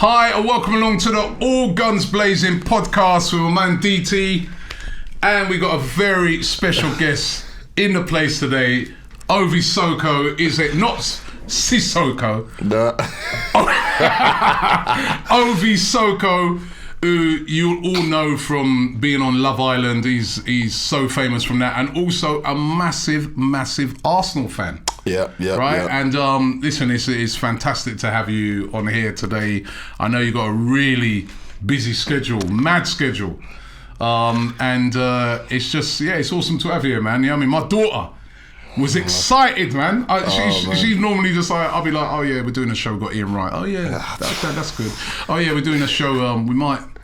Hi, and welcome along to the All Guns Blazing podcast with my man DT. And we got a very special guest in the place today. Ovie Soko. Is it not Sissoko? No. Ovie Soko, who you all know from being on Love Island. He's so famous from that, and also a massive Arsenal fan. Yeah. Right? And listen, it's fantastic to have you on here today. I know you got a really busy schedule, mad schedule. And it's just, it's awesome to have you here, man. You know what I mean? My daughter was excited, man. She's normally just like, I'll be like, oh yeah, we're doing a show, we've got Ian Wright. Oh yeah, that's good. Oh yeah, we're doing a show,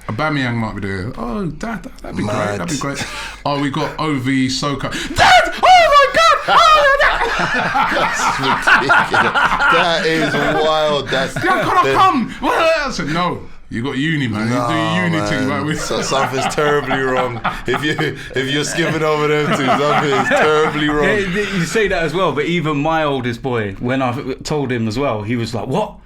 Aubameyang might be there. Oh, that'd be great. That'd be great. Oh, we got Ovie Soko. Dad! Oh my God! Oh, That's ridiculous. That is wild. That's. Can I come? I said no. You got uni, man. You do your uni thing, right? So something's terribly wrong. If you're skipping over them two, something's terribly wrong. Yeah, you say that as well, but even my oldest boy, when I told him as well, he was like, "What?"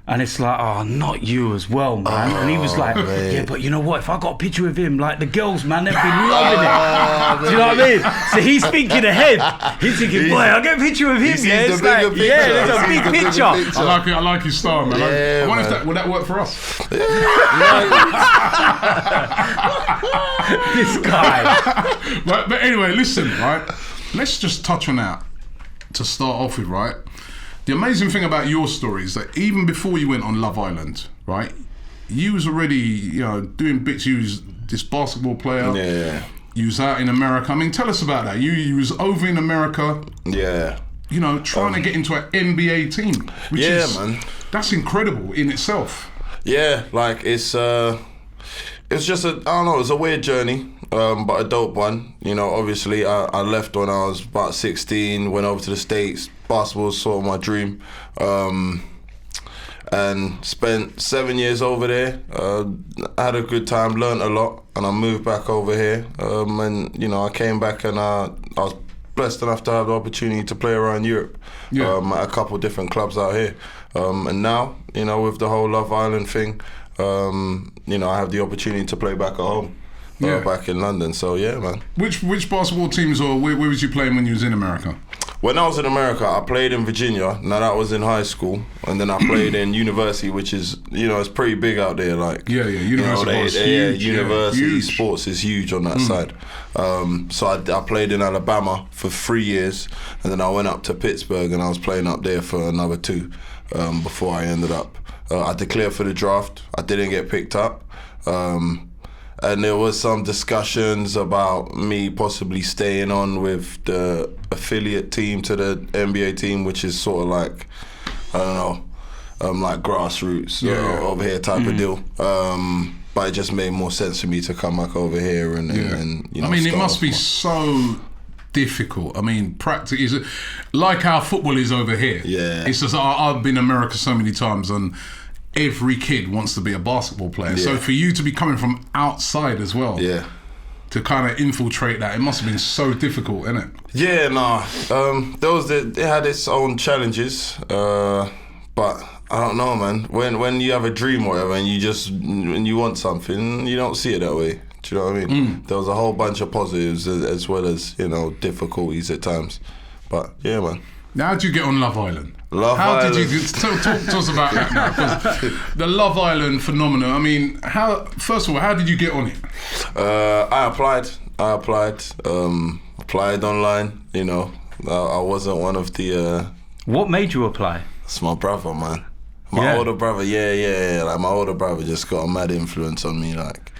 And it's like, oh, not you as well, man. And he was like, yeah, but you know what? If I got a picture of him, like the girls, man, they'd be loving it. Do you know what I mean? So he's thinking ahead. He's thinking, boy, I'll get a picture of him. Yeah, it's like, picture. There's a big picture. I like his style, man. I wonder if would that work for us? This guy. But anyway, listen, right? Let's just touch on that to start off with, right? The amazing thing about your story is that even before you went on Love Island, right, you was already, doing bits. You was this basketball player. Yeah. You was out in America. I mean, tell us about that. You was over in America. Yeah. Trying to get into an NBA team. Which is, man. That's incredible in itself. Yeah, like it's just it's a weird journey, but a dope one. Obviously I left when I was about 16, went over to the States. Basketball was sort of my dream, and spent 7 years over there. Had a good time, learned a lot, and I moved back over here. And I came back, and I was blessed enough to have the opportunity to play around Europe, at a couple of different clubs out here. And now, with the whole Love Island thing, I have the opportunity to play back at home. Back in London, so yeah, man. Which basketball teams, or where was you playing when you was in America? When I was in America, I played in Virginia. Now that was in high school, and then I played in university, which is it's pretty big out there. Like university sports is huge on that side. So I played in Alabama for 3 years, and then I went up to Pittsburgh, and I was playing up there for another 2 before I ended up. I declared for the draft. I didn't get picked up. And there was some discussions about me possibly staying on with the affiliate team to the NBA team, which is sort of like, I don't know, like grassroots over here type of deal. But it just made more sense for me to come back over here and it must be so difficult. I mean, practice is like how football is over here. Yeah, it's just I've been in America so many times, and every kid wants to be a basketball player. Yeah. So for you to be coming from outside as well, to kind of infiltrate that, it must have been so difficult, innit? Yeah, it had its own challenges, but I don't know, man. When you have a dream or whatever, and you want something, you don't see it that way. Do you know what I mean? There was a whole bunch of positives as well as difficulties at times, but yeah, man. Now, how did you get on Love Island? Did you talk to us about that now? 'Cause the Love Island phenomenon. I mean, first of all, how did you get on it? I applied. Applied online. I wasn't one of the. What made you apply? It's my brother, man. My older brother. Yeah. Like my older brother just got a mad influence on me. Like,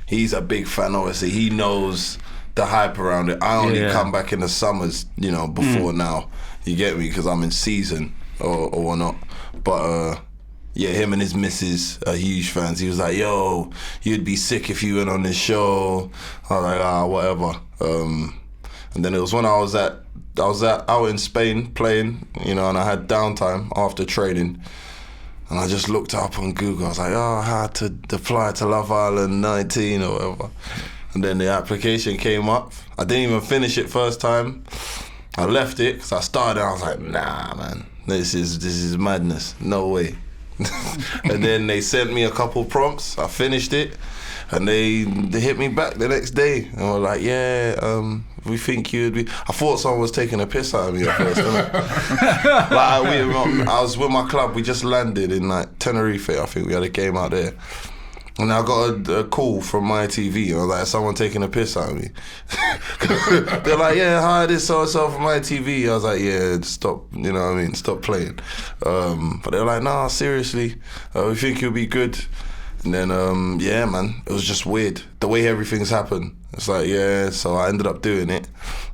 he's a big fan. Obviously, he knows the hype around it. I only come back in the summers, before now. You get me? Because I'm in season or whatnot. But him and his missus are huge fans. He was like, yo, you'd be sick if you went on this show. I was like, whatever. And then it was when I was out in Spain playing, and I had downtime after training. And I just looked up on Google. I was like, how to apply to Love Island 19 or whatever. And then the application came up. I didn't even finish it first time. I left it because I started. I was like, nah, man, this is madness. No way. And then they sent me a couple prompts. I finished it. And they hit me back the next day and were like, we think you'd be... I thought someone was taking a piss out of me at first, didn't I was with my club, we just landed in like Tenerife, I think we had a game out there. And I got a call from my TV. I was like, someone taking a piss out of me. They're like, yeah, hi, this so-and-so from my TV. I was like, yeah, stop, you know what I mean, stop playing. But they're like, nah, seriously, we think you'll be good. And then, yeah, man, it was just weird. The way everything's happened. It's like, yeah, so I ended up doing it.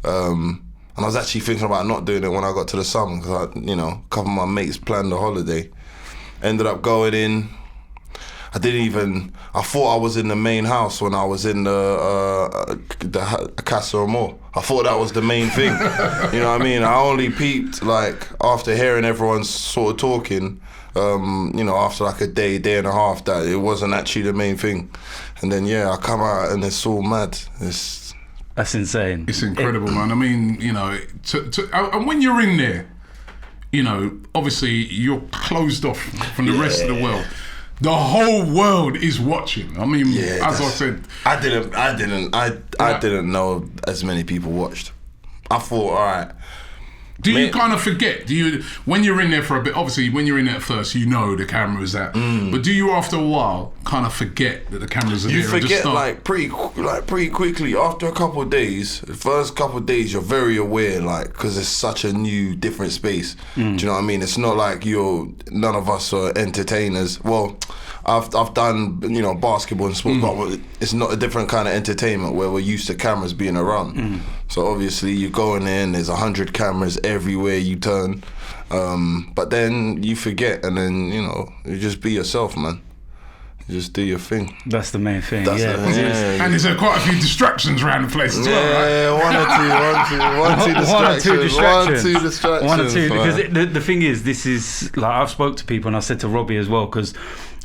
And I was actually thinking about not doing it when I got to the summer because, a couple of my mates planned a holiday. Ended up going in. I thought I was in the main house when I was in the Casa Amor. I thought that was the main thing. You know what I mean? I only peeped, like, after hearing everyone sort of talking, after like a day and a half, that it wasn't actually the main thing. And then, yeah, I come out and it's all mad. That's insane. It's incredible, man. I mean, and when you're in there, obviously you're closed off from the rest of the world. The whole world is watching. I mean, as I said, I didn't know as many people watched. I thought, all right. Do you kind of forget? When you're in there for a bit? Obviously, when you're in there at first, the camera's out. But do you, after a while, kind of forget that the cameras are there? You forget pretty quickly. After a couple of days, the first couple of days, you're very aware, because it's such a new, different space. Do you know what I mean? It's not like none of us are entertainers. Well, I've done basketball and sport, but it's not a different kind of entertainment where we're used to cameras being around. So obviously you go in there and there's 100 cameras everywhere you turn, but then you forget, and then you just be yourself, man. You just do your thing. That's the main thing. And there's quite a few distractions around the place as well, right? Yeah, one or two distractions. One or two, because the thing is, this is like, I've spoke to people and I said to Robbie as well, because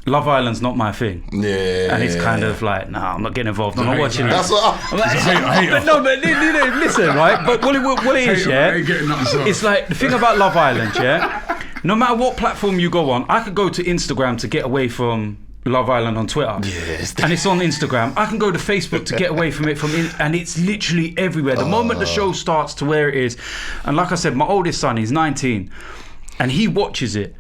Love Island's not my thing. Yeah. And it's kind of like, nah, I'm not getting involved. I'm not watching it. That's what but listen, right? But what it is, it's like, the thing about Love Island, no matter what platform you go on, I could go to Instagram to get away from Love Island on Twitter. Yes. And it's on Instagram. I can go to Facebook to get away from it, and it's literally everywhere. The moment the show starts to where it is. And like I said, my oldest son, he's 19, and he watches it.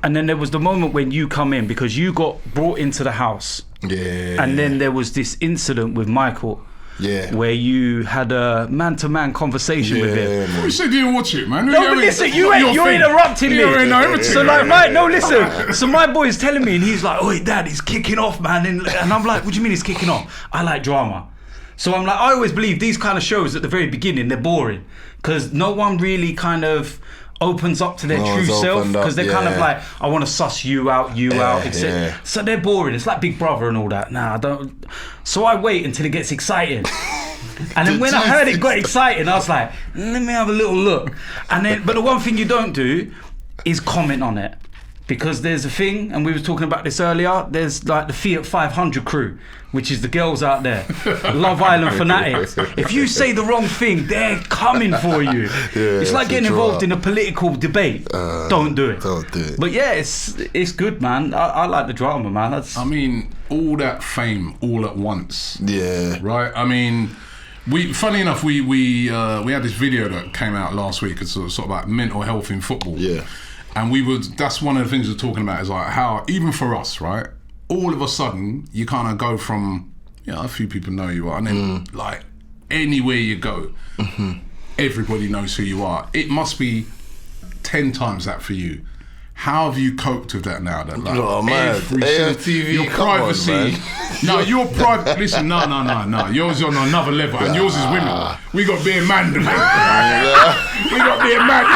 And then there was the moment when you come in, because you got brought into the house. Yeah. And then there was this incident with Michael. Yeah. Where you had a man-to-man conversation with him. You said you didn't watch it, man. No, but listen, you're interrupting me. So so my boy's telling me, and he's like, "Oh, Dad, he's kicking off, man." And I'm like, "What do you mean he's kicking off?" I like drama. So I'm like, I always believe these kind of shows at the very beginning, they're boring. Because no one really kind of opens up to their true self, because they're kind of like, I want to suss you out, etc. Yeah. So they're boring. It's like Big Brother and all that. Nah, I don't. So I wait until it gets exciting, and then when I heard it got exciting, I was like, let me have a little look. And then, but the one thing you don't do is comment on it, because there's a thing, and we were talking about this earlier. There's like the Fiat 500 crew, which is the girls out there, Love Island fanatics. If you say the wrong thing, they're coming for you. It's like getting involved in a political debate. Don't do it. Don't do it. But yeah, it's good, man. I like the drama, man. I mean, all that fame all at once. Yeah. Right? I mean, funny enough, we had this video that came out last week. It's sort of about mental health in football. Yeah. And that's one of the things we're talking about, is like how, even for us, right, all of a sudden you kind of go from, a few people know you are, and then like anywhere you go, everybody knows who you are. It must be 10 times that for you. How have you coped with that now? That like AFTV, your privacy. Your private. Listen, no. Yours is on another level, and yours is women. We got being man. We got being man.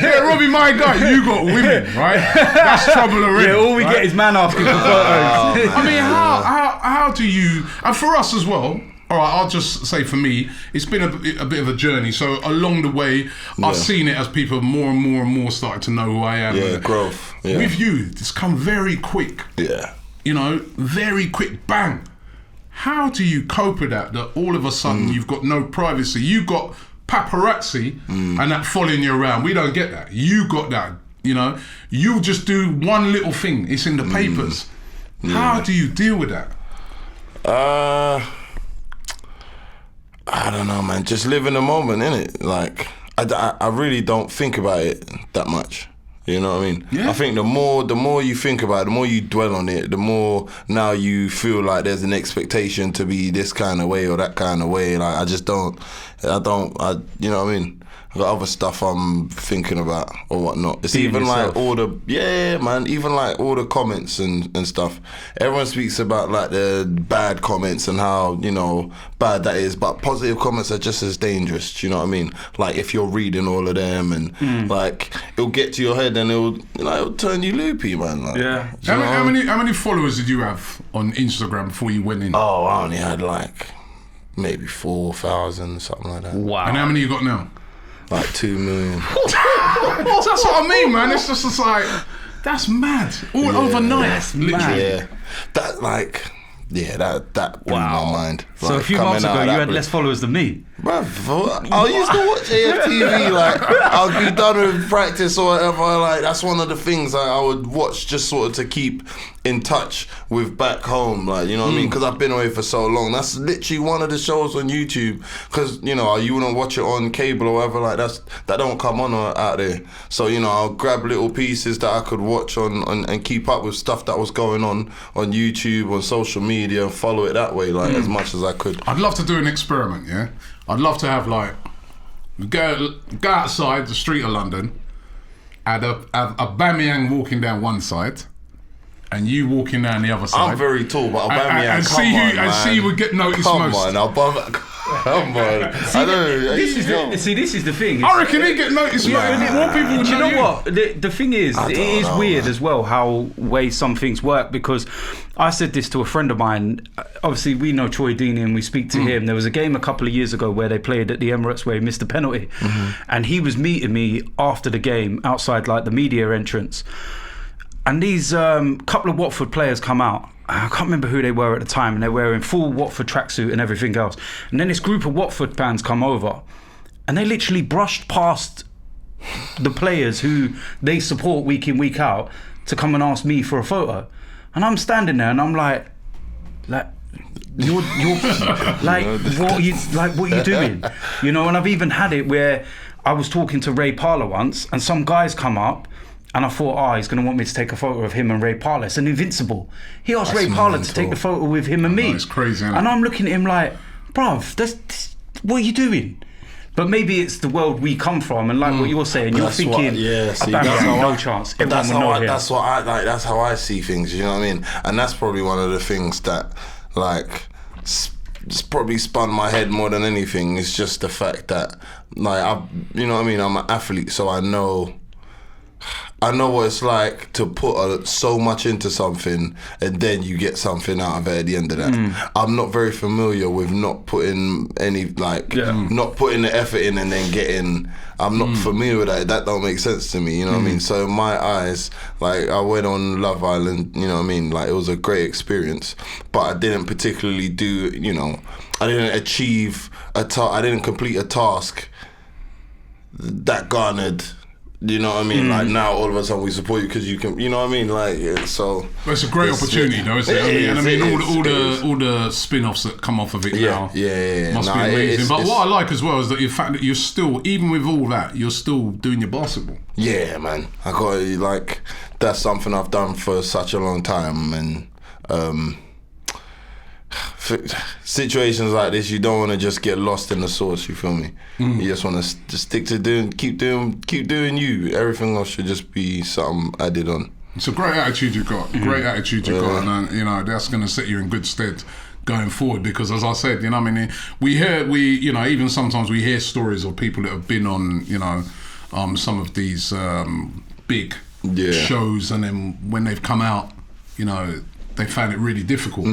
Yeah, Robbie, my guy, you got women, right? That's trouble already. Yeah, all we get is man asking for photos. I mean, how do you? And for us as well. All right, I'll just say for me, it's been a bit of a journey. So along the way, I've seen it as people more and more started to know who I am. Yeah, growth. Yeah. With you, it's come very quick. Yeah. Very quick, bang. How do you cope with that all of a sudden you've got no privacy? You got paparazzi and that following you around. We don't get that. You got that You know, you'll just do one little thing. It's in the papers. How do you deal with that? I don't know, man. Just live in the moment, innit? Like, I really don't think about it that much. You know what I mean? Yeah. I think the more you think about it, the more you dwell on it, the more now you feel like there's an expectation to be this kind of way or that kind of way. Like, I just don't, you know what I mean? I've got other stuff I'm thinking about or whatnot. It's Being even yourself. like all even like all the comments and stuff. Everyone speaks about like the bad comments and how, you know, bad that is, but positive comments are just as dangerous, do you know what I mean? Like if you're reading all of them and like it'll get to your head and it'll turn you loopy, man. Like, Yeah. How many followers did you have on Instagram before you went in? Oh, I only had like maybe 4,000, something like that. Wow. And how many you got now? Like 2 million. That's what I mean, man. It's just like, that's mad. All overnight. That's literally. mad. Yeah, that blew my mind. So Like, a few coming months out ago, of you that had blue- less followers than me. Bruv, I used to watch AFTV, like, I'll be done with practice or whatever, like, that's one of the things I would watch just sort of to keep in touch with back home, like, you know what I mean, because I've been away for so long. That's literally one of the shows on YouTube, because, you know, you wouldn't watch it on cable or whatever, like, that don't come on out there. So, you know, I'll grab little pieces that I could watch on and keep up with stuff that was going on YouTube, on social media, and follow it that way, like, as much as I could. I'd love to do an experiment, yeah? I'd love to have like, go outside the street of London, have a Bamiyang walking down one side, and you walking down the other side. I'm very tall, but Aubameyang, and see who would get noticed Come most. on, come on. I don't know. This is the thing. I reckon he'd get noticed most. More people would Do you know you. what? The thing is, it is weird as well how way some things work, because I said this to a friend of mine. Obviously, we know Troy Deeney and we speak to him. There was a game a couple of years ago where they played at the Emirates where he missed a penalty. And he was meeting me after the game outside like the media entrance. And these couple of Watford players come out. I can't remember who they were at the time, and they're wearing full Watford tracksuit and everything else. And then this group of Watford fans come over, and they literally brushed past the players who they support week in, week out to come and ask me for a photo. And I'm standing there, and I'm like you're like, what are you doing? You know, and I've even had it where I was talking to Ray Parlour once, and some guys come up, and I thought, he's going to want me to take a photo of him and Ray Parlour. It's an Invincible. He asked Ray Parlour to take the photo with him and me. It's crazy, isn't it? And I'm looking at him like, bruv, what are you doing? But maybe it's the world we come from, and like what you're saying, you're thinking, no chance. Everyone will know him. That's how I see things. You know what I mean? And that's probably one of the things that, like, it's probably spun my head more than anything. It's just the fact that, like, you know what I mean? I'm an athlete, so I know what it's like to put so much into something and then you get something out of it at the end of that. I'm not very familiar with not putting any, not putting the effort in and then getting, I'm not familiar with that. That don't make sense to me, you know what I mean? So in my eyes, like, I went on Love Island, you know what I mean? Like, it was a great experience, but I didn't particularly do, you know, I didn't achieve I didn't complete a task that garnered, you know what I mean? Like, now all of a sudden we support you because you can, you know what I mean? Like, so. But it's a great opportunity, though, isn't it? All the spin-offs that come off of it now must be amazing. But what I like as well is that the fact that you're still, even with all that, you're still doing your basketball. Yeah, man. I got, like, that's something I've done for such a long time, and situations like this, you don't want to just get lost in the sauce, you feel me? You just want to just stick to keep doing you. Everything else should just be something added on. It's a great attitude you've got. Great attitude you've got, and you know, that's going to set you in good stead going forward, because as I said, you know, I mean, you know, even sometimes we hear stories of people that have been on, you know, some of these big shows, and then when they've come out, you know, they found it really difficult.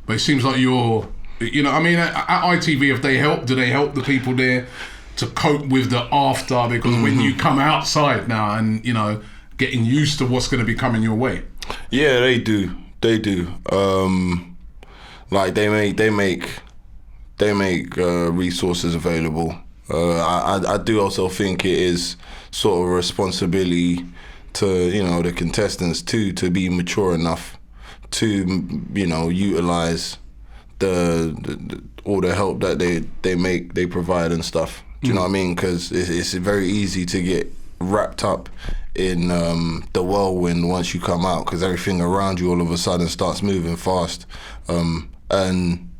But it seems like you're, you know, I mean, at ITV, do they help the people there to cope with the after? Because when you come outside now and, you know, getting used to what's going to be coming your way. Yeah, they do. Like, they make resources available. I do also think it is sort of a responsibility to the contestants too to be mature enough to utilize the all the help that they provide and stuff. Do you know what I mean? Because it's very easy to get wrapped up in the whirlwind once you come out, because everything around you all of a sudden starts moving fast. And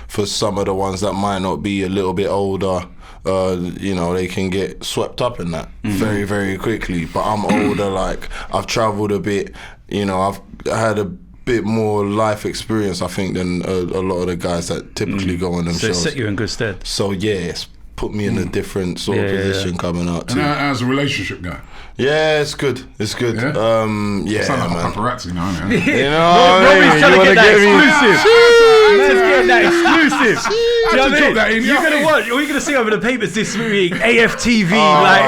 for some of the ones that might not be a little bit older, they can get swept up in that very, very quickly. But I'm older, like I've travelled a bit, I've had a bit more life experience, I think, than a lot of the guys that typically go on them shows. So it set you in good stead. So yeah, it's put me in a different sort of position coming out too. And how's a relationship guy? Yeah, it's good. It's good. Yeah? It's not like man. paparazzi now, man. Robbie's trying to get that exclusive. Let's get that exclusive. Do you know what I mean? You're going to watch, all you're going to see over the papers this week, AFTV. My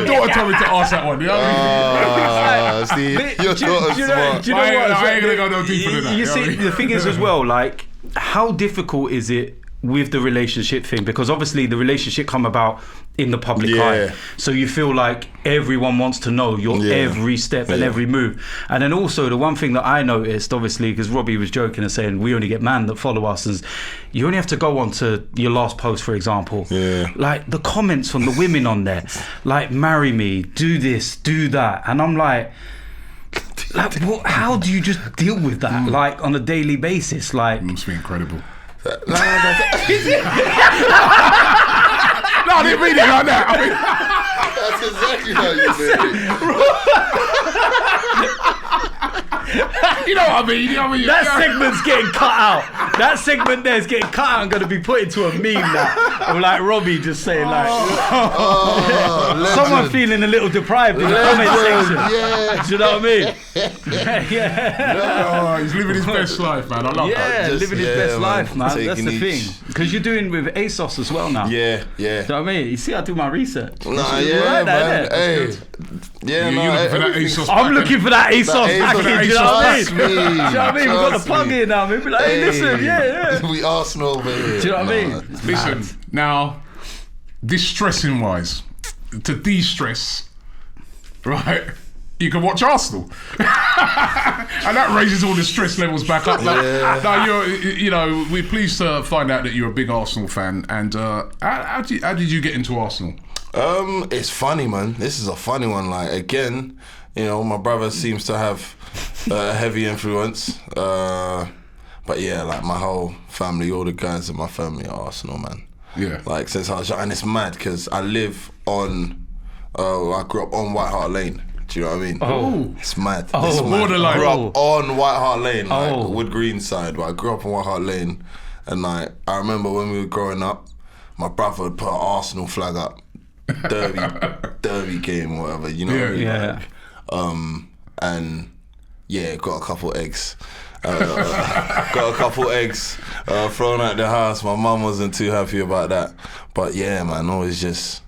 daughter told me to ask that one. You know what I mean? Your daughter's smart. Do you know what? I ain't going to go no deeper than that. You see, the thing is as well, like, how difficult is it with the relationship thing? Because obviously the relationship come about in the public eye, so you feel like everyone wants to know your every step and every move. And then also the one thing that I noticed, obviously, because Robbie was joking and saying we only get man that follow us, is you only have to go on to your last post, for example, like the comments from the women on there, like marry me, do this, do that, and I'm like how do you just deal with that like on a daily basis? Like, it must be incredible. No, I didn't read it like that. I mean, that's exactly how you did it. you know what I mean? That segment's getting cut out. That segment there is getting cut out and going to be put into a meme now. I'm like Robbie just saying someone feeling a little deprived in the comment section. Yeah. Do you know what I mean? He's living his best life, man. I love that. Living his best life, man. Taking That's the thing. Because you're doing with ASOS as well now. Yeah. Do you know what I mean? You see, I do my research. Man. Hey. I'm looking for that ASOS package. Do you know what I mean? Trust me. Do you know what I mean? We've got the plug in now. Maybe like, hey, listen, we Arsenal over here. Do you know what I mean? Listen, now, distressing wise, to de-stress, right? You can watch Arsenal, and that raises all the stress levels back up. Now we're pleased to find out that you're a big Arsenal fan. And how did you get into Arsenal? It's funny, man. This is a funny one. Like, again, my brother seems to have a heavy influence. But yeah, like my whole family, all the guys in my family are Arsenal, man. Yeah. Like since I was young, and it's mad because I live on. I grew up on White Hart Lane. Do you know what I mean? Oh, it's mad. Oh, borderline. I grew up on White Hart Lane, like Wood Green side, but I grew up on White Hart Lane, and like I remember when we were growing up, my brother would put an Arsenal flag up, derby game or whatever. You know what I mean? Yeah. Like, and yeah, got a couple eggs. Thrown at the house. My mum wasn't too happy about that, but yeah, man, always just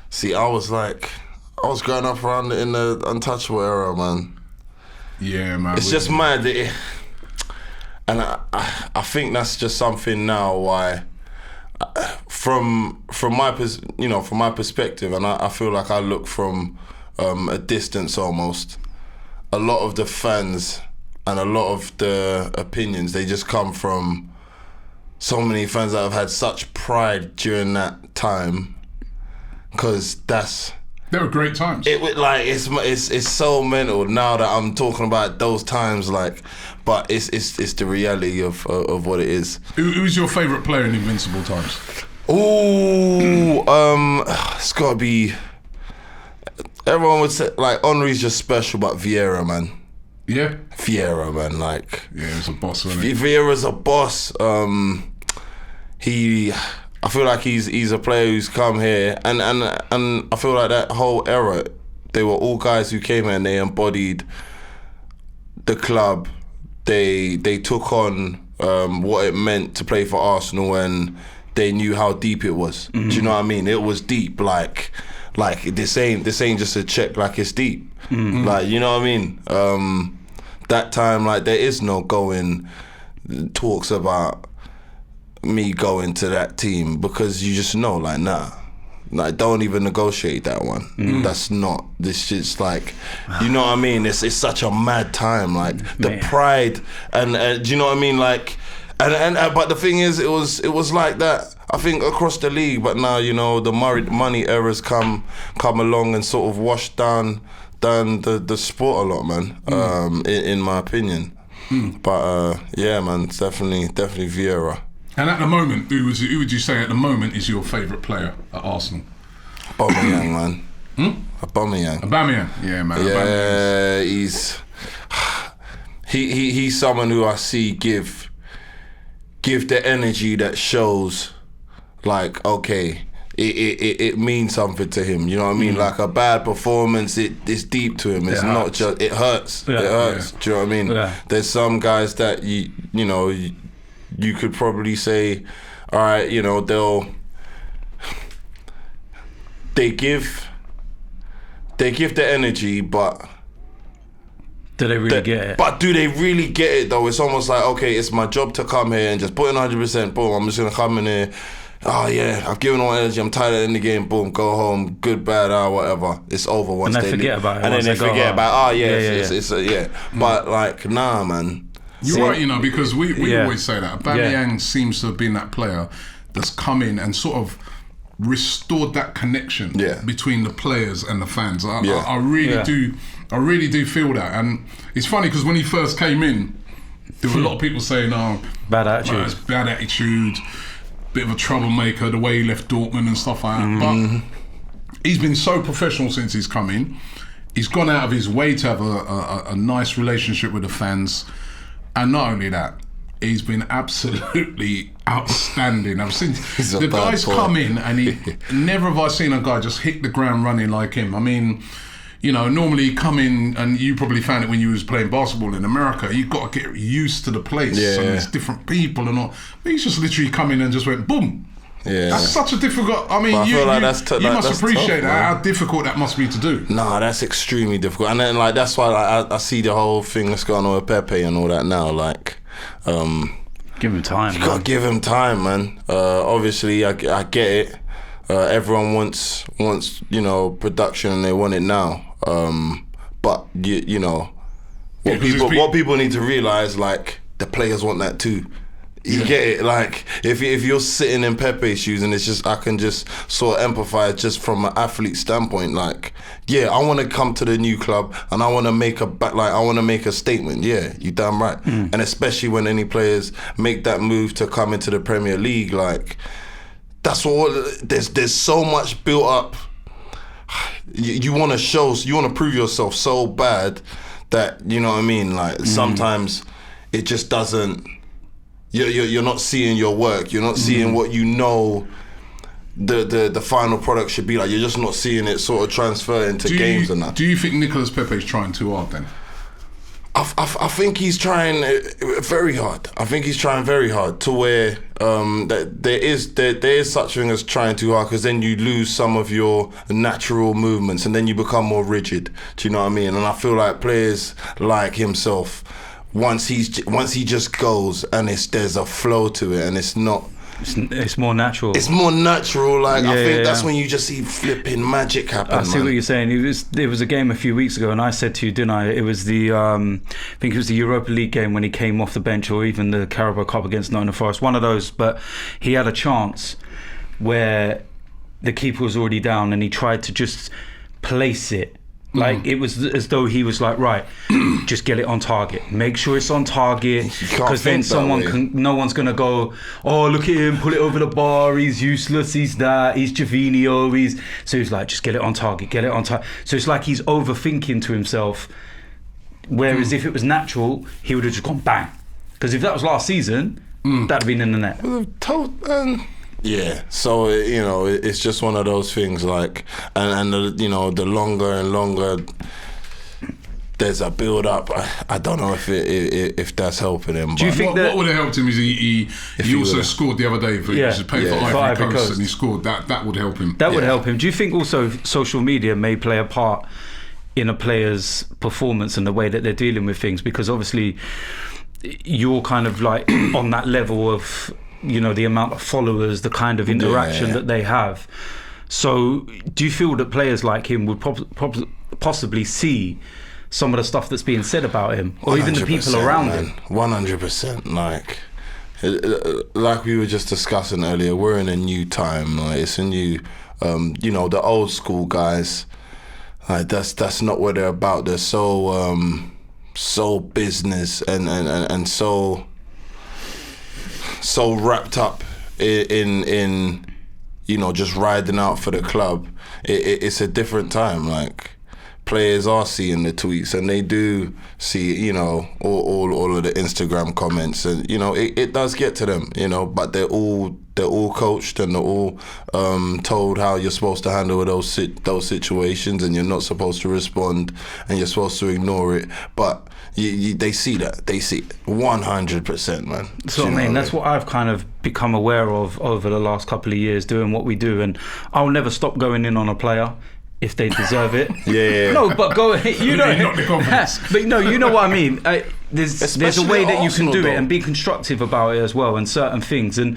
see. I was growing up around in the untouchable era, man. Yeah, man. It's just mad, and I think that's just something now. Why, from my perspective, and I feel like I look from a distance almost. A lot of the fans and a lot of the opinions, they just come from so many fans that have had such pride during that time, because they were great times. It's so mental now that I'm talking about those times, like, but it's the reality of what it is. Who's your favourite player in Invincible times? It's gotta be. Everyone would say like Henry's just special, but Vieira, man. Yeah. Vieira, man, like. Yeah, he was a boss, wasn't he? Vieira's a boss. I feel like he's a player who's come here, and I feel like that whole era, they were all guys who came here and they embodied the club. They took on what it meant to play for Arsenal, and they knew how deep it was. Mm-hmm. Do you know what I mean? It was deep, like this ain't just a check, like it's deep. Mm-hmm. Like, you know what I mean? That time, like, there is no going talks about me going to that team, because you just know, like, nah, Like, don't even negotiate that one. That's not. This shit's like, you know what I mean? It's such a mad time. Like the pride and do you know what I mean? Like, and but the thing is, it was like that. I think across the league, but now you know the money errors come along and sort of wash down the sport a lot, man. In my opinion. But yeah, man, it's definitely Vieira. And at the moment, who would you say at the moment is your favourite player at Arsenal? Aubameyang, man. Aubameyang, yeah, man. Yeah, he's someone who I see give the energy that shows, like, okay, it means something to him. You know what I mean? Like a bad performance, it's deep to him. It's not just, it hurts. Yeah. It hurts. Do you know what I mean? Yeah. There's some guys that you know you could probably say, all right, you know, they give the energy, but do they really get it? But do they really get it though? It's almost like, okay, it's my job to come here and just put in 100%. Boom, I'm just gonna come in here. Oh yeah, I've given all energy. I'm tired of in the game. Boom, go home. Good, bad, whatever. It's over once and they forget about it. And then they forget about. Oh yeah, yeah. But like, nah, man. You're right, you know, because we always say that Aubameyang seems to have been that player that's come in and sort of restored that connection between the players and the fans. I really do feel that, and it's funny because when he first came in, there were a lot of people saying, "Oh, bad attitude, bad attitude, bit of a troublemaker, the way he left Dortmund and stuff like that." But he's been so professional since he's come in. He's gone out of his way to have a nice relationship with the fans. And not only that, he's been absolutely outstanding. I've seen the guys come in, and never have I seen a guy just hit the ground running like him. I mean, you know, normally you come in, and you probably found it when you was playing basketball in America. You've got to get used to the place, and there's different people and all. But he's just literally come in and just went boom. Yeah, that's such a difficult. I mean, you must appreciate tough, how difficult that must be to do. Nah, that's extremely difficult, and then like that's why I see the whole thing that's going on with Pepe and all that now. Like, give him time. You gotta give him time, man. Obviously, I get it. Everyone wants you know production, and they want it now. But you know what people need to realize, like the players want that too. You get it? Like, if you're sitting in Pepe's shoes, and it's just, I can just sort of empathize just from an athlete standpoint. Like, yeah, I want to come to the new club, and I want to make a statement. Yeah, you damn right. And especially when any players make that move to come into the Premier League, like, that's what. There's so much built up. You want to prove yourself so bad that, you know what I mean. Like sometimes it just doesn't. You're not seeing your work. You're not seeing what you know the final product should be like. You're just not seeing it sort of transfer into games and that. Do you think Nicolas Pepe's trying too hard then? I think he's trying very hard. I think he's trying very hard to where there is such thing as trying too hard, because then you lose some of your natural movements and then you become more rigid. Do you know what I mean? And I feel like players like himself, once he just goes and there's a flow to it, and it's not. It's more natural. It's more natural. Like I think that's when you just see flipping magic happen. I see what you're saying. It was a game a few weeks ago, and I said to you, didn't I? It was the I think it was the Europa League game when he came off the bench, or even the Carabao Cup against Nottingham Forest. One of those, but he had a chance where the keeper was already down, and he tried to just place it. Like it was as though he was like, right, just get it on target. Make sure it's on target, because then no one's gonna go, oh look at him, pull it over the bar. He's useless. He's that. He's Javinho. So he's like, just get it on target. Get it on target. So it's like he's overthinking to himself. Whereas if it was natural, he would have just gone bang. Because if that was last season, that'd have been in the net. Yeah, so you know, it's just one of those things. Like, and the longer and longer there's a build up. I don't know if that's helping him. Do you think what would have helped him is he also scored the other day for played for Ivory Coast, and he scored that would help him. That would help him. Do you think also social media may play a part in a player's performance and the way that they're dealing with things? Because obviously you're kind of like on that level of, you know, the amount of followers, the kind of interaction that they have. So do you feel that players like him would possibly see some of the stuff that's being said about him, or even the people around him? 100%. Like we were just discussing earlier, we're in a new time. Like, it's a new, the old school guys. Like that's not what they're about. They're so business and so wrapped up in just riding out for the club. It's a different time. Like, players are seeing the tweets and they do see, all of the Instagram comments, and it does get to them, but they're all coached and they're all told how you're supposed to handle those situations, and you're not supposed to respond and you're supposed to ignore it. But they see that. They see it 100%, man. So that's what I've kind of become aware of over the last couple of years doing what we do, and I'll never stop going in on a player if they deserve it. Yeah. No, but go ahead. Not the confidence. But no, you know what I mean. There's a way that you can do it and be constructive about it as well, and certain things. And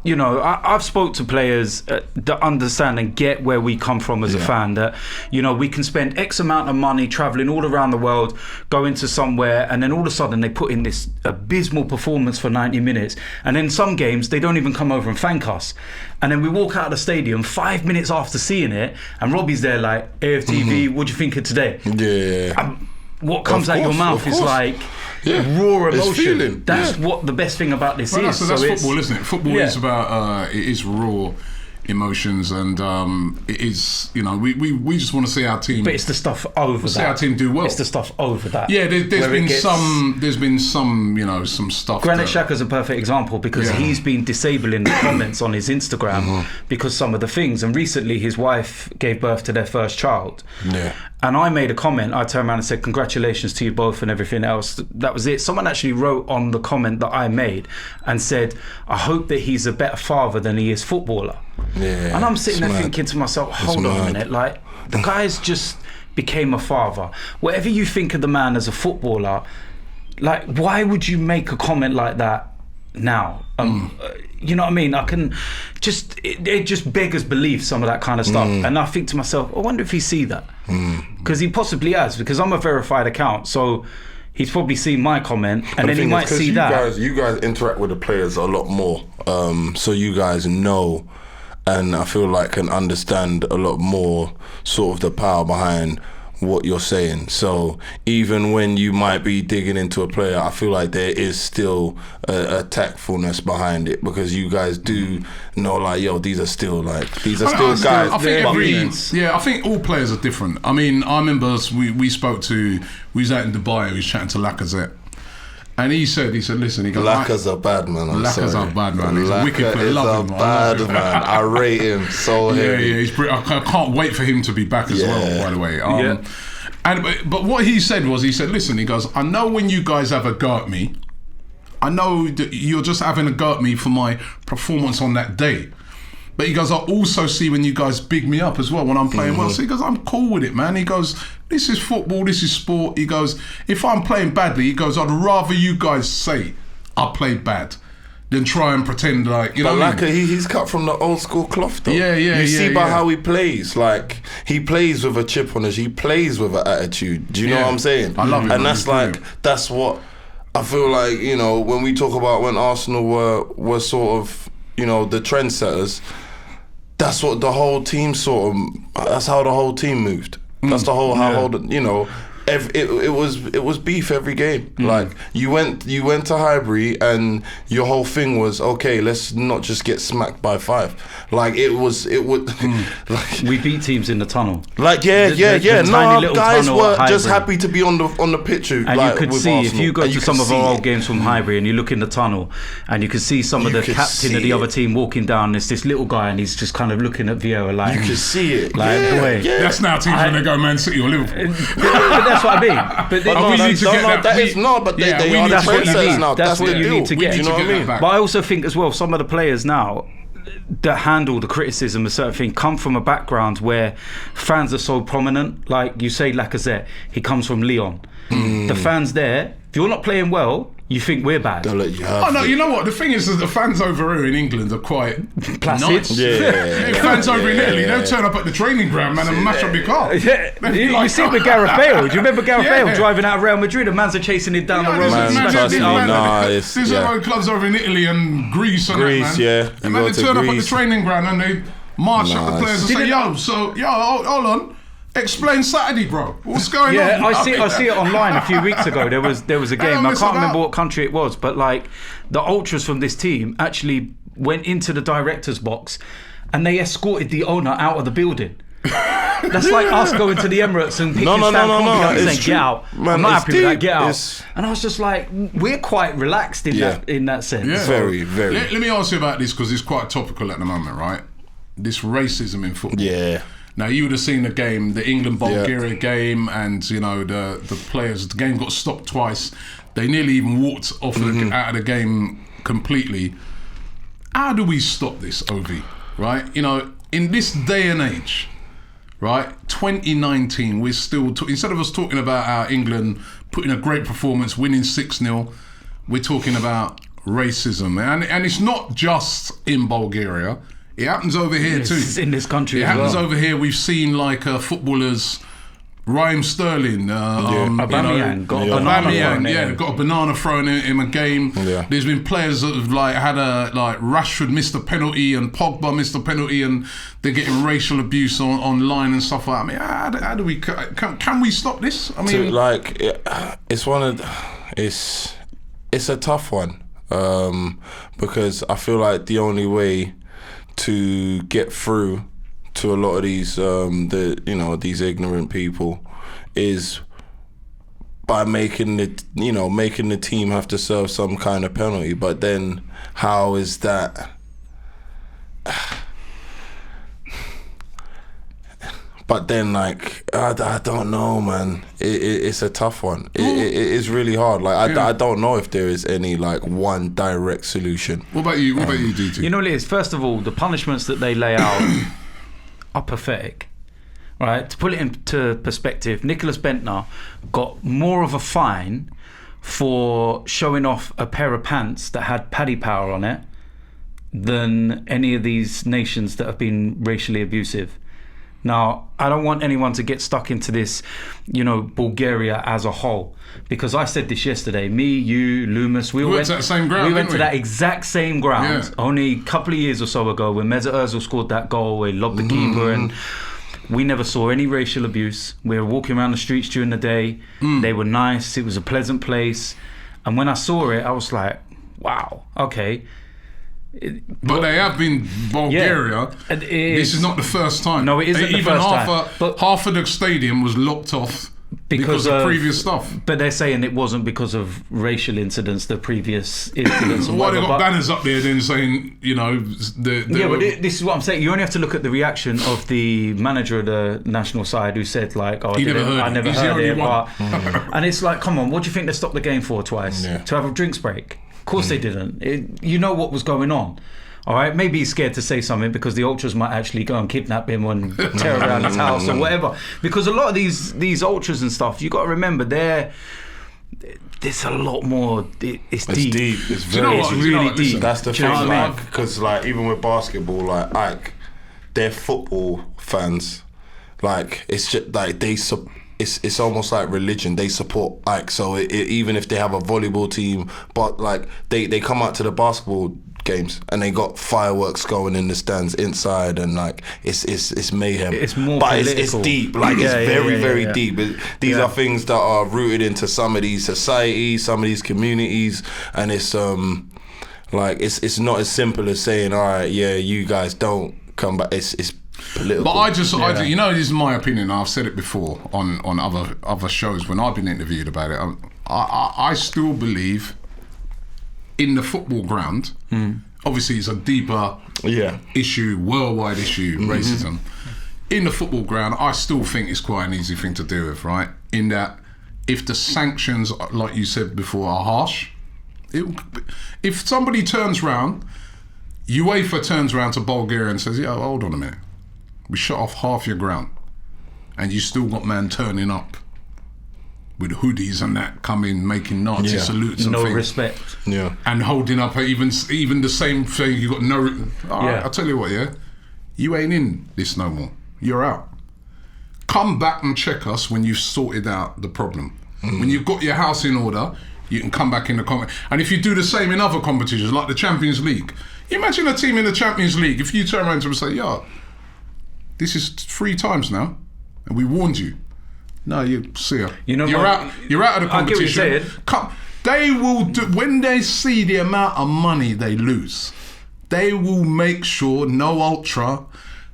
I've spoke to players that understand and get where we come from as a fan, that we can spend X amount of money traveling all around the world, going to somewhere, and then all of a sudden they put in this abysmal performance for 90 minutes, and then some games they don't even come over and thank us, and then we walk out of the stadium 5 minutes after seeing it, and Robbie's there like, AFTV, what do you think of today? Yeah. What comes out your mouth is like raw emotion. That's what what the best thing about this is. So that's football, isn't it? Football is about it is raw emotions, and it is, we just want to see our team. But it's the stuff over that. See our team do well. It's the stuff over that. Yeah, there's been some some stuff. Granit Xhaka's a perfect example, because he's been disabling the comments on his Instagram because some of the things. And recently, his wife gave birth to their first child. Yeah. And I made a comment. I turned around and said, "Congratulations to you both," and everything else. That was it. Someone actually wrote on the comment that I made and said, "I hope that he's a better father than he is footballer." Yeah. And I'm sitting there thinking to myself, hold on a minute, like, the guy's just became a father. Whatever you think of the man as a footballer, like, why would you make a comment like that now? You know what I mean? I can just, it just beggars belief, some of that kind of stuff. And I think to myself, I wonder if he see that. Because he possibly has, because I'm a verified account. So he's probably seen my comment, and then he might see that. You guys interact with the players a lot more. So you guys know, and I feel like can understand a lot more sort of the power behind what you're saying. So even when you might be digging into a player, I feel like there is still a tactfulness behind it, because you guys do know, like, these are still guys. I think all players are different. I mean, I remember we was out in Dubai, we was chatting to Lacazette. And he said, listen, he goes, Laka's a bad man. Laka's a bad man. He's a wicked player. Love him. Bad man. I rate him so heavy. He's I can't wait for him to be back as well, by the way. But what he said was, listen, he goes, I know when you guys have a go at me, I know that you're just having a go at me for my performance on that day. But he goes, I also see when you guys big me up as well when I'm playing well. So he goes, I'm cool with it, man. He goes, this is football, this is sport. He goes, if I'm playing badly, he goes, I'd rather you guys say I played bad than try and pretend like, you know what I mean? He's cut from the old school cloth, though. You see by how he plays. Like, he plays with a chip on his, he plays with an attitude. Do you know what I'm saying? I love it. And that's what I feel like, when we talk about when Arsenal were sort of, the trendsetters, that's what the whole team that's how the whole team moved. That's the whole, it was beef every game. Like, you went to Highbury and your whole thing was, okay, let's not just get smacked by 5. Like, it would like, we beat teams in the tunnel. Like, no, guys were just happy to be on the pitch. And like, you could see, Arsenal, if you go to some of our old games from Highbury and you look in the tunnel, and you can see some of the captain of the other team walking down. There's this little guy, and he's just kind of looking at Vieira like, you can see it. Like, boy, that's now teams when they go Man City or Liverpool. But that's what I mean. But they are the trendsetters now. That's what you need to get. You know what I mean? But I also think as well, some of the players now, that handle the criticism of certain things come from a background where fans are so prominent. Like you say, Lacazette, he comes from Lyon. The fans there, if you're not playing well, you think we're bad. They'll let you have Oh no, you know what? The thing is that the fans over here in England are quite Placid. nice. Yeah. Fans over in Italy, they'll turn up at the training ground, man, and mash up your car. Yeah, They'll be you like, see it with Gareth Bale. Do you remember Gareth Yeah. Bale driving out of Real Madrid and mans are chasing him down the road? There's other clubs over in Italy and Greece and Greece, that, man. yeah. And then they turn up at the training ground and they march up the players and say, hold on. Explain Saturday, bro. What's going on? Yeah, I see it online a few weeks ago. There was a game. I can't remember what country it was, but like the ultras from this team actually went into the director's box and they escorted the owner out of the building. That's like us going to the Emirates and picking Stan Kroenke up and saying, "Get out." Man, I'm not happy with that. Get out. And I was just like, we're quite relaxed in that sense. Yeah. Very, very. Let me ask you about this because it's quite topical at the moment, right? This racism in football. Yeah. Now you would have seen the game, the England-Bulgaria game, and you know the players. The game got stopped twice. They nearly even walked off out of the game completely. How do we stop this, Ovie? Right? You know, in this day and age, right? 2019, we're still instead of us talking about our England putting a great performance, winning 6-0, we're talking about racism, and it's not just in Bulgaria. It happens over here too. It's in this country. It happens over here. We've seen like footballers, Raheem Sterling, Aubameyang got a banana thrown in him a game. Yeah. There's been players that have like had Rashford missed a penalty and Pogba missed a penalty and they're getting racial abuse online and stuff like that. I mean, how do we can we stop this? I mean, it's a tough one because I feel like the only way to get through to a lot of these these ignorant people is by making the team have to serve some kind of penalty. But then how is that? But then, like, I don't know, man. It's a tough one. It is really hard. Like, I don't know if there is any, like, one direct solution. What about you? What about you, DT? You know what it is? First of all, the punishments that they lay out are pathetic. Right? To put it into perspective, Nicholas Bentner got more of a fine for showing off a pair of pants that had Paddy Power on it than any of these nations that have been racially abusive. Now, I don't want anyone to get stuck into this, Bulgaria as a whole, because I said this yesterday. Me, you, Loomis, we went to that same ground. We went to that exact same ground only a couple of years or so ago when Mesut Ozil scored that goal. We lobbed the keeper, and we never saw any racial abuse. We were walking around the streets during the day. They were nice. It was a pleasant place, and when I saw it, I was like, "Wow, okay." But they have been Bulgaria. Yeah, this is not the first time. No, it isn't the first time. Half of the stadium was locked off because of previous stuff. But they're saying it wasn't because of racial incidents, the previous incidents. Why they got banners up there then saying, but this is what I'm saying. You only have to look at the reaction of the manager of the national side who said, like, I never heard it. And it's like, come on, what do you think they stopped the game for twice? Yeah. To have a drinks break? Of course they didn't. You know what was going on. All right, maybe he's scared to say something because the ultras might actually go and kidnap him and tear around his house or whatever. Because a lot of these ultras and stuff, you got to remember, there's a lot more. It's deep. It's really deep. Listen, that's the thing, because even with basketball, like they're football fans. Like it's just like It's almost like religion. They support even if they have a volleyball team, but like they come out to the basketball games and they got fireworks going in the stands inside, and like it's mayhem. It's more but political. It's deep. Like it's very deep. These are things that are rooted into some of these societies, some of these communities, and it's it's not as simple as saying, all right, you guys don't come back. It's political. But this is my opinion. I've said it before on other shows when I've been interviewed about it. I still believe in the football ground. Obviously, it's a deeper issue, worldwide issue, racism. In the football ground, I still think it's quite an easy thing to deal with, right? In that, if the sanctions, like you said before, are harsh, if somebody turns round, UEFA turns around to Bulgaria and says, "Yeah, hold on a minute. We shut off half your ground, and you still got man turning up with hoodies and that, coming making Nazi salutes and no things. respect. Yeah. And holding up even the same thing. You got no. All right, I'll tell you what, you ain't in this no more. You're out. Come back and check us when you've sorted out the problem. When you've got your house in order, you can come back in the competition. And if you do the same in other competitions, like the Champions League, you imagine a team in the Champions League, if you turn around to them and say, "Yeah, this is 3 times now, and we warned you." No, you see ya. You know, you're out of the competition. I get what you're saying. Come, they will do, when they see the amount of money they lose, they will make sure no ultra,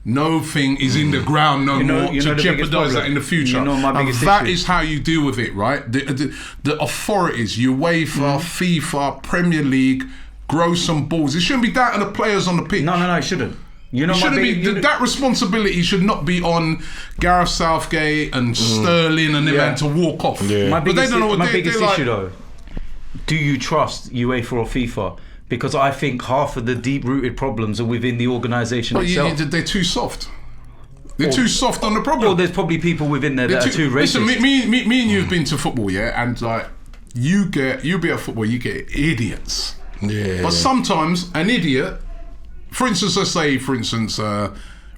no thing is in the ground no more to jeopardise that in the future. You know my biggest and that issue is how you deal with it, right? The authorities, UEFA, FIFA, Premier League, grow some balls. It shouldn't be down to the players on the pitch. No, it shouldn't. You know, that responsibility should not be on Gareth Southgate and Sterling and them man to walk off. Yeah. My biggest issue though, do you trust UEFA or FIFA? Because I think half of the deep-rooted problems are within the organisation itself. They're too soft. They're too soft on the problem. Well, there's probably people within there that are too racist. Listen, me and you have been to football, and like you be at football, you get idiots. Yeah. But sometimes an idiot, for instance, let's say,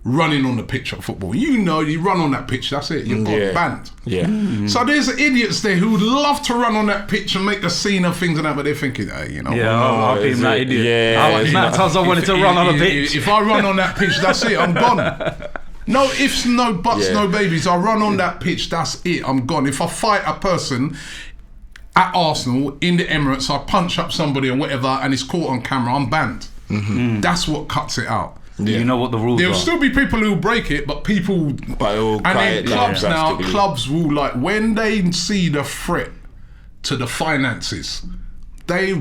running on the pitch at football. You run on that pitch, that's it. You've got banned. Yeah. So there's idiots there who would love to run on that pitch and make a scene of things and that, but they're thinking, hey, I've been that idiot. Yeah. Times I wanted to run on a pitch. If I run on that pitch, that's it. I'm gone. No ifs, no buts, no babies. I run on that pitch, that's it. I'm gone. If I fight a person at Arsenal in the Emirates, I punch up somebody or whatever, and it's caught on camera, I'm banned. That's what cuts it out. Yeah. You know what the rules are. There'll still be people who break it, but people. And then clubs will, like, when they see the threat to the finances, they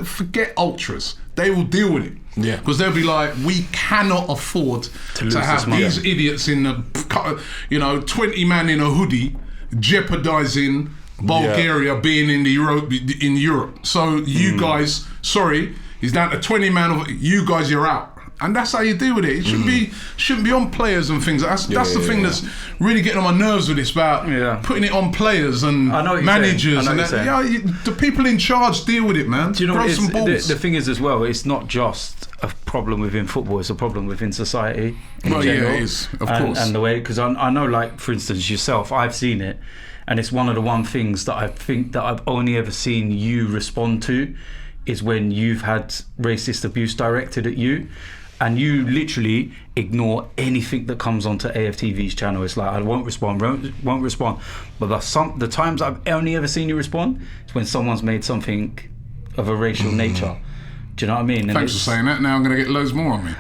forget ultras. They will deal with it. Yeah. Because they'll be like, we cannot afford to have these idiots in the, 20 man in a hoodie jeopardising Bulgaria being in Europe. So you guys, it's down to 20 man. You guys, you're out. And that's how you deal with it. It shouldn't be on players and things. That's the thing that's really getting on my nerves with this, about putting it on players and managers and that. The people in charge deal with it, man. Do you know what some balls. The thing is as well, it's not just a problem within football, it's a problem within society in general. Yeah, it is, of course. And the way, because I know, like, for instance, yourself, I've seen it, and it's one of the things that I think that I've only ever seen you respond to is when you've had racist abuse directed at you. And you literally ignore anything that comes onto AFTV's channel. It's like, I won't respond. But the times I've only ever seen you respond is when someone's made something of a racial nature. Do you know what I mean? And thanks for saying that. Now I'm going to get loads more on me.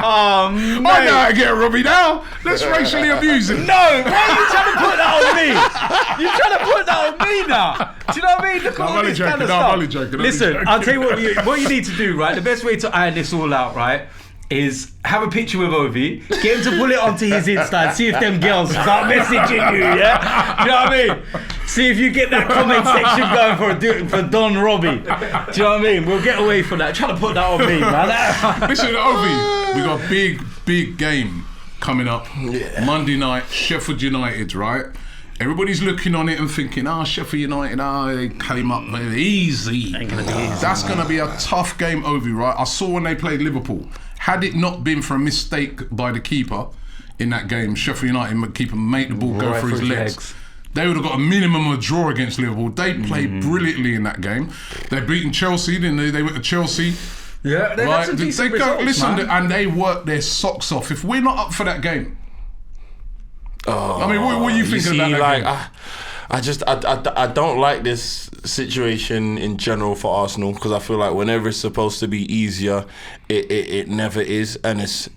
Oh, mate. I know how to get Robbie now. Let's racially abuse him. No, why are you trying to put that on me? You're trying to put that on me now. Do you know what I mean? Look at all this kind of stuff. I'm only joking. Listen, I'll tell you what you need to do, right? The best way to iron this all out, right, is have a picture with Ovie, get him to pull it onto his Insta and see if them girls start messaging you, yeah? Do you know what I mean? See if you get that comment section going for Don Robbie. Do you know what I mean? We'll get away from that. Try to put that on me, man. Listen, Ovie, we got a big game coming up. Yeah. Monday night, Sheffield United, right? Everybody's looking on it and thinking, Sheffield United, they came up easy. Ain't gonna be easy. That's going to be a tough game, Ovie, right? I saw when they played Liverpool. Had it not been for a mistake by the keeper in that game, Sheffield United keeper made the ball go through his legs. They would have got a minimum of a draw against Liverpool. They played brilliantly in that game. They've beaten Chelsea, didn't they? They went to Chelsea. Yeah, they had some decent results, man. And they worked their socks off. If we're not up for that game, I mean, what are you thinking about that game? I don't like this situation in general for Arsenal, because I feel like whenever it's supposed to be easier, it never is, and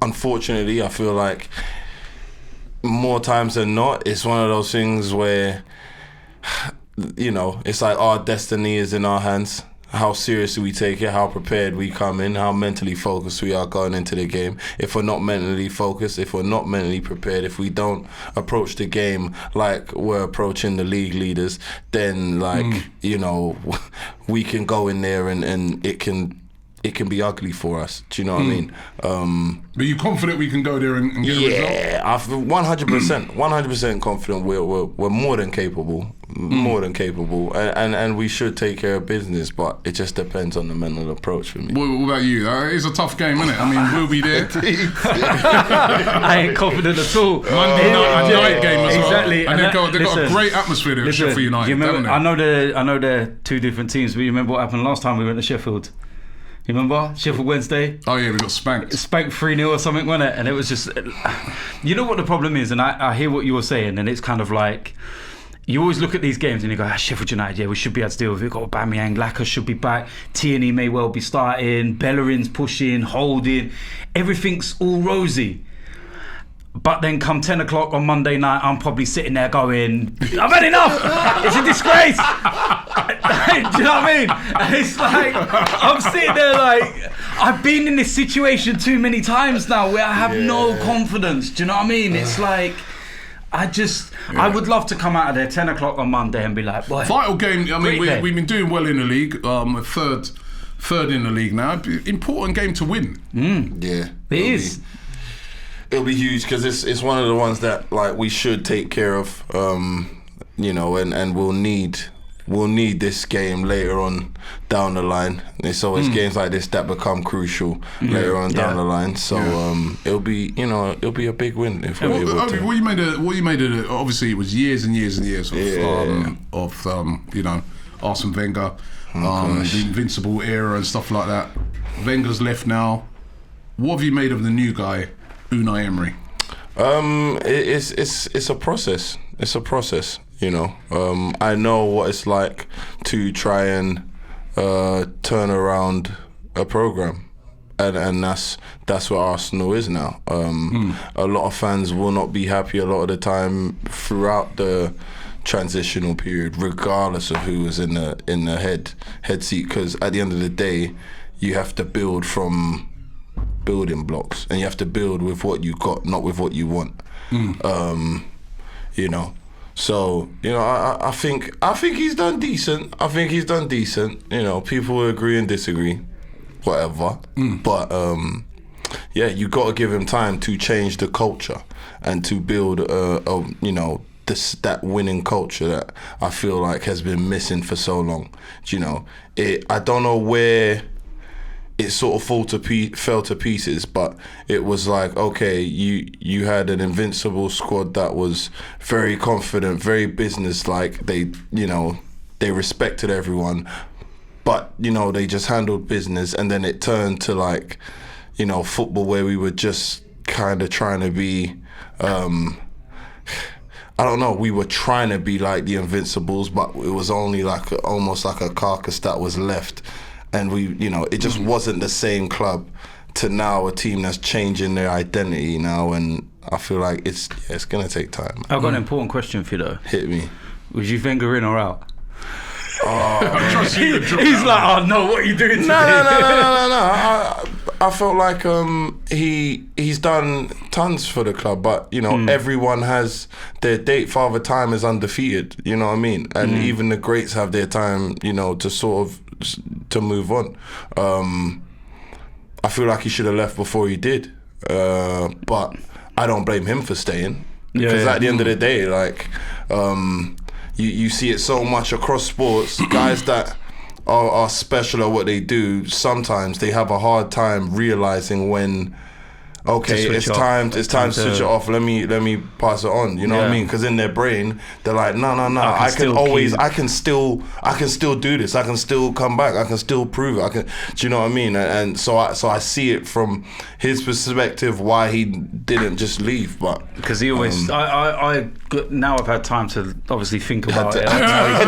unfortunately I feel like more times than not it's one of those things where it's like our destiny is in our hands, how seriously we take it, how prepared we come in, how mentally focused we are going into the game. If we're not mentally focused, if we're not mentally prepared, if we don't approach the game like we're approaching the league leaders, then we can go in there and it can be ugly for us. Do you know what I mean? But you confident we can go there and get a result? Yeah, I feel 100% confident. We're more than capable, and we should take care of business. But it just depends on the mental approach for me. What about you? It's a tough game, isn't it? I mean, we'll be there. I ain't confident at all. Monday night game as well. Exactly. And they've got a great atmosphere there at Sheffield United. I know they're two different teams, but you remember what happened last time we went to Sheffield? You remember? Sheffield Wednesday? Oh yeah, we got spanked. Spanked 3-0 or something, wasn't it? And it was just... You know what the problem is? And I hear what you were saying, and it's kind of like... You always look at these games and you go, Sheffield United, yeah, we should be able to deal with it. We've got Aubameyang, Laka should be back. Tierney may well be starting. Bellerin's pushing, holding. Everything's all rosy. But then come 10 o'clock on Monday night, I'm probably sitting there going, I've had enough! It's a disgrace! Do you know what I mean? And it's like, I'm sitting there like, I've been in this situation too many times now where I have no confidence. Do you know what I mean? It's like, I would love to come out of there 10 o'clock on Monday and be like, boy. Vital game. I mean, we've been doing well in the league. Third in the league now. Important game to win. Yeah. It is. It'll be huge because it's one of the ones that like we should take care of, and we'll need this game later on down the line. It's always games like this that become crucial later on down the line. So it'll be a big win if we're able to. What you made of it, obviously it was years and years and years of Arsene Wenger, the Invincible era and stuff like that. Wenger's left now. What have you made of the new guy, Unai Emery? It's a process. It's a process. I know what it's like to try and turn around a program, and that's what Arsenal is now. A lot of fans will not be happy a lot of the time throughout the transitional period, regardless of who is in the head seat. Because at the end of the day, you have to build from building blocks, and you have to build with what you got, not with what you want. So I think he's done decent. People will agree and disagree, whatever. But you got to give him time to change the culture and to build that winning culture that I feel like has been missing for so long. I don't know where it sort of fell to pieces, but it was like, okay, you had an invincible squad that was very confident, very business-like. They respected everyone, but they just handled business, and then it turned to like, football where we were just kind of trying to be, we were trying to be like the Invincibles, but it was only like almost like a carcass that was left. And it just wasn't the same club to now a team that's changing their identity now, and I feel like it's gonna take time. I've got an important question for you though. Hit me. Was you Wenger in or out? He's like, oh no, what are you doing today? No. I felt like he's done tons for the club, but everyone has their date. Father Time is undefeated. You know what I mean? And even the greats have their time. To sort of to move on. I feel like he should have left before he did, but I don't blame him for staying, because at the end of the day, like you see it so much across sports. Guys that are special at what they do, sometimes they have a hard time realizing when, okay, it's time to switch it off. Let me pass it on. You know what I mean? Because in their brain, they're like, no. I can still do this. I can still come back. I can still prove it. Do you know what I mean? And so I see it from his perspective why he didn't just leave, but because he always. Now I've had time to obviously think about it. I had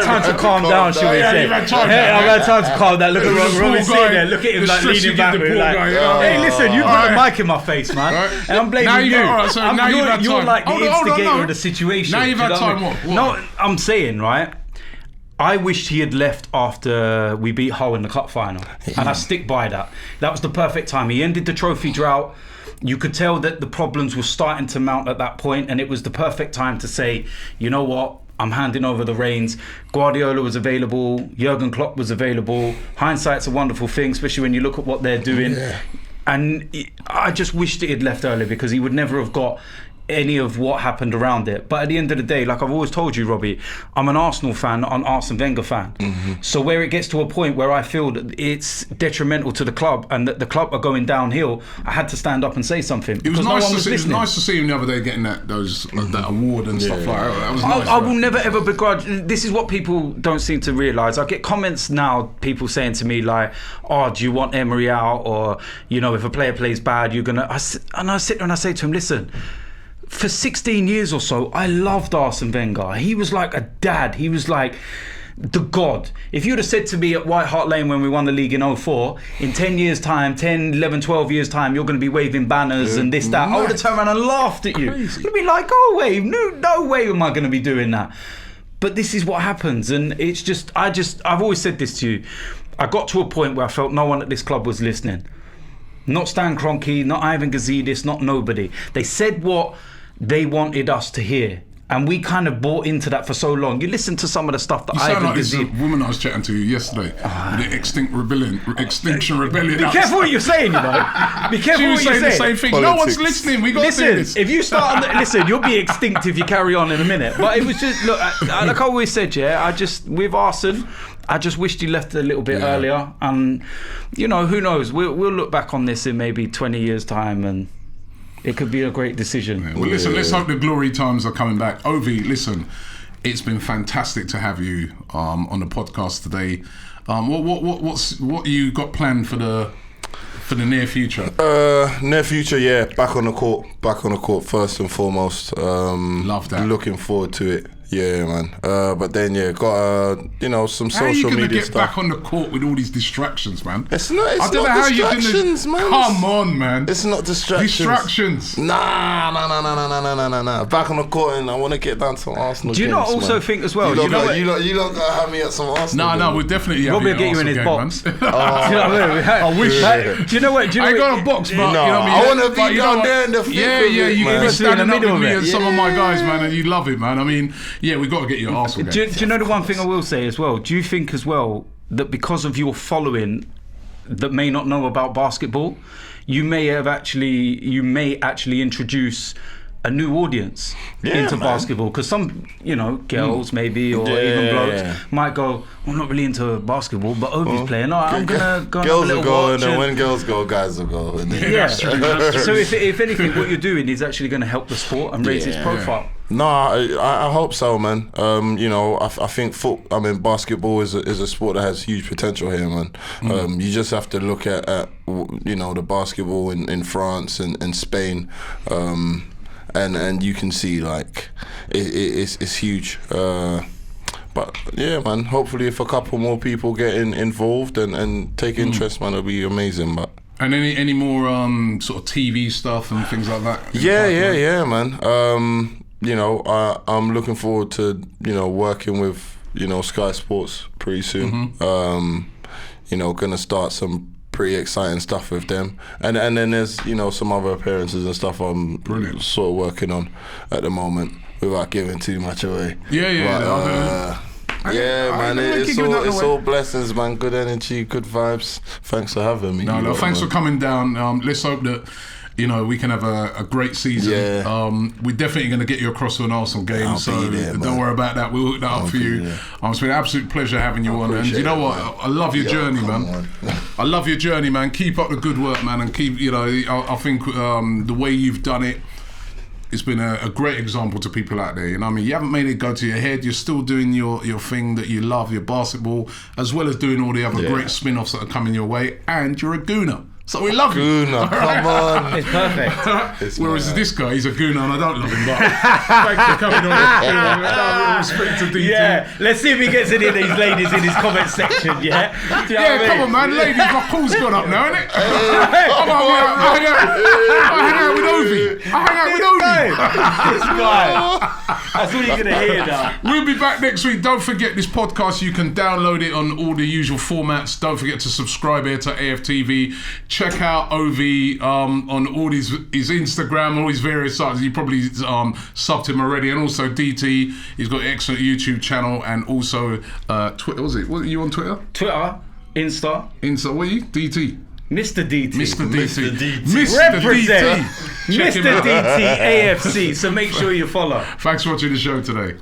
time to calm down, shall we say? I've had time to calm down. Look at Robbie sitting there. Look at him like leaning back. Hey, listen, you put a mic in my face, man, and I'm blaming you. You're like the instigator of the situation. Now you've had time. What? No, I'm saying, right, I wished he had left after we beat Hull in the cup final, and I stick by that. That was the perfect time. He ended the trophy drought. You could tell that the problems were starting to mount at that point, and it was the perfect time to say, you know what, I'm handing over the reins. Guardiola was available, Jurgen Klopp was available. Hindsight's a wonderful thing, especially when you look at what they're doing. Yeah. And I just wished it had left early, because he would never have got any of what happened around it. But at the end of the day, like I've always told you, Robbie, I'm an Arsenal fan, not an Arsene Wenger fan. So where it gets to a point where I feel that it's detrimental to the club and that the club are going downhill, I had to stand up and say something. It was nice to see him the other day getting that award and stuff like that. That was nice. I will never ever begrudge. This is what people don't seem to realise. I get comments now, people saying to me like, "Oh, do you want Emery out?" Or, you know, if a player plays bad, you're gonna. And I sit there and I say to him, listen. For 16 years or so, I loved Arsene Wenger. He was like a dad. He was like the god. If you'd have said to me at White Hart Lane when we won the league in 2004, in 10 years' time, 10, 11, 12 years' time, you're going to be waving banners and this, that, I would have turned around and laughed at you. You'd be like, go away. No way am I going to be doing that. But this is what happens. And it's just, I've always said this to you. I got to a point where I felt no one at this club was listening. Not Stan Kroenke, not Ivan Gazidis, not nobody. They said what they wanted us to hear, and we kind of bought into that for so long. You listen to some of the stuff that I like this woman I was chatting to yesterday, the Extinction Rebellion. Be careful what you're saying, you know. Be careful what you're saying. The same thing. Politics. No one's listening. We got to do this. If you start, listen, you'll be extinct if you carry on in a minute. But it was just look, like I always said, with Arsene, I just wished he left a little bit earlier, and you know, who knows? We'll look back on this in maybe 20 years' time, and it could be a great decision. Yeah. Well, listen, let's hope the glory times are coming back. Ovie, listen, it's been fantastic to have you on the podcast today. What you got planned for the near future? Near future, back on the court first and foremost. Love that. Looking forward to it. Yeah, man. But then, got some social media stuff. How are you going to get back on the court with all these distractions, man? It's not distractions, man. Come on, man. It's not distractions. Nah. Back on the court, and I want to get down to Arsenal. Do you not also think as well? You don't got to have me at some Arsenal. No, we'll definitely have Robbie will get you in his box. Do you know what I wish. Do you know what? I ain't got a box, but you know what I mean. I want to be down there in the field. Yeah, you can be standing up with me and some of my guys, man, and you love it, man. I mean. Yeah, we've got to get you an Arsenal game. Do you know the one thing I will say as well? Do you think as well that because of your following that may not know about basketball, you may actually introduce a new audience into basketball? Because some, girls maybe or even blokes might go, I'm not really into basketball, but Ovie's playing. I'm gonna go. Girls will go, and then when girls go, guys will go. That's true. So if anything, what you're doing is actually going to help the sport and raise its profile. No, I hope so, man. I think basketball is a sport that has huge potential here, man. You just have to look at the basketball in France and Spain, and you can see like it's huge. But yeah, man. Hopefully, if a couple more people get involved and take interest, man, it'll be amazing. But. And any more sort of TV stuff and things like that? Yeah, man. I'm looking forward to working with Sky Sports pretty soon. Gonna start some pretty exciting stuff with them, and then there's some other appearances and stuff I'm sort of working on at the moment without giving too much away. Man, it's all blessings, man. Good energy, good vibes. Thanks for having me. No, thanks for coming down. Let's hope that we can have a great season. We're definitely going to get you across to an Arsenal game, don't worry about that. We'll hook that up for you. It's been an absolute pleasure having you on. And you know what? I love your journey, man. I love your journey, man. Keep up the good work, man, and keep. I think the way you've done it. It's been a great example to people out there. You know what I mean? You haven't made it go to your head. You're still doing your thing that you love, your basketball, as well as doing all the other great spin-offs that are coming your way. And you're a Gooner. So we love you. Gooner, come on. It's perfect. Whereas this guy, he's a gooner and I don't love him, but thanks for coming on. Respect to DT. Yeah, let's see if he gets any of these ladies in his comment section, yeah? Do you know what I mean? Come on, man. Ladies, my pool's gone up now, isn't it? I hang out with Ovie. This guy. That's all you're going to hear now. We'll be back next week. Don't forget this podcast. You can download it on all the usual formats. Don't forget to subscribe here to AFTV. Check out Ovie on all his Instagram, all his various sites. You probably subbed him already. And also DT. He's got an excellent YouTube channel and also Twitter. Was it? What are you on Twitter? Twitter, Insta. What are you? DT. Mr. DT. Mr. DT. Represent. Check Mr. him out. DT AFC. So make sure you follow. Thanks for watching the show today.